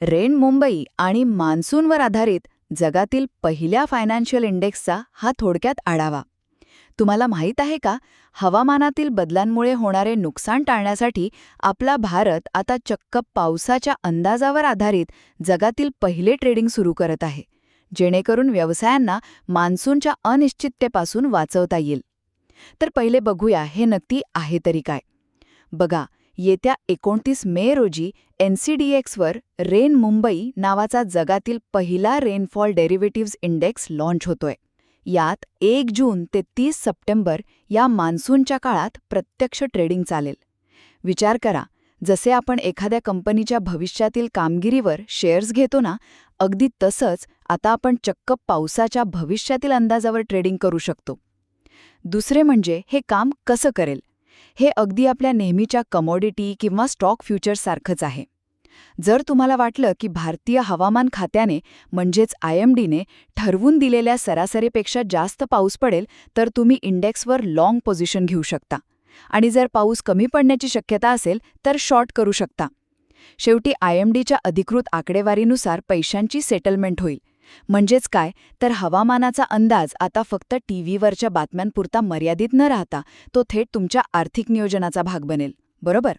Rain Mumbai आणि मान्सूनवर आधारित जगातील पहिल्या फायनान्शियल इंडेक्सचा हा थोडक्यात आढावा. तुम्हाला माहीत आहे का, हवामानातील बदलांमुळे होणारे नुकसान टाळण्यासाठी आपला भारत आता चक्क पावसाच्या अंदाजावर आधारित जगातील पहिले ट्रेडिंग सुरू करत आहे, जेणेकरून व्यवसायांना मान्सूनच्या अनिश्चिततेपासून वाचवता येईल. तर पहिले बघूया हे नक्की आहे तरी काय. बघा, येत्या 29 मे रोजी NCDXवर रेन मुंबई नावाचा जगातील पहिला रेनफॉल डेरिव्हेटिव्हज इंडेक्स लॉन्च होतोय. यात 1 जून ते 30 सप्टेंबर या मान्सूनच्या काळात प्रत्यक्ष ट्रेडिंग चालेल. विचार करा, जसे आपण एखाद्या कंपनीच्या भविष्यातील कामगिरीवर शेअर्स घेतो ना, अगदी तसंच आता आपण चक्क पावसाच्या भविष्यातील अंदाजावर ट्रेडिंग करू शकतो. दुसरे म्हणजे हे काम कसं करेल. हे अगदी आपल्या नेहमीच्या कमॉडिटी किंवा स्टॉक फ्युचर्ससारखंच आहे. जर तुम्हाला वाटलं की भारतीय हवामान खात्याने म्हणजेच IMDने ठरवून दिलेल्या सरासरीपेक्षा जास्त पाऊस पडेल, तर तुम्ही इंडेक्सवर लाँग पोझिशन घेऊ शकता. आणि जर पाऊस कमी पडण्याची शक्यता असेल तर शॉर्ट करू शकता. शेवटी IMDच्या अधिकृत आकडेवारीनुसार पैशांची सेटलमेंट होईल. म्हणजेच काय, तर हवामानाचा अंदाज आता फक्त टीव्हीवरच्या बातम्यांपुरता मर्यादित न राहता तो थेट तुमच्या आर्थिक नियोजनाचा भाग बनेल, बरोबर?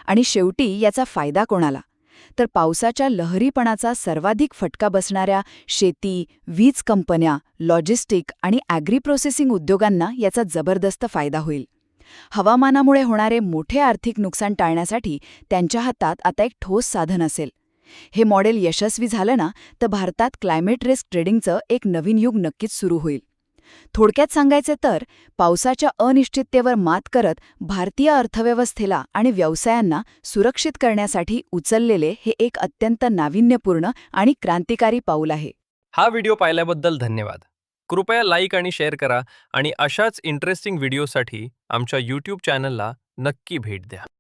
आणि शेवटी याचा फायदा कोणाला? तर पावसाच्या लहरीपणाचा सर्वाधिक फटका बसणाऱ्या शेती, वीज कंपन्या, लॉजिस्टिक आणि ॲग्री प्रोसेसिंग उद्योगांना याचा जबरदस्त फायदा होईल. हवामानामुळे होणारे मोठे आर्थिक नुकसान टाळण्यासाठी त्यांच्या हातात आता एक ठोस साधन असेल. हे मॉडेल यशस्वी झालं ना, तर भारतात क्लायमेट रिस्क ट्रेडिंगचं एक नवीन युग नक्कीच सुरू होईल. थोडक्यात सांगायचे तर, पावसाच्या अनिश्चिततेवर मात करत भारतीय अर्थव्यवस्थेला आणि व्यवसायांना सुरक्षित करण्यासाठी उचललेले हे एक अत्यंत नाविन्यपूर्ण आणि क्रांतिकारी पाऊल आहे. हा व्हिडिओ पाहिल्याबद्दल धन्यवाद. कृपया लाईक आणि शेअर करा आणि अशाच इंटरेस्टिंग व्हिडिओसाठी आमच्या YouTube चॅनलला नक्की भेट द्या.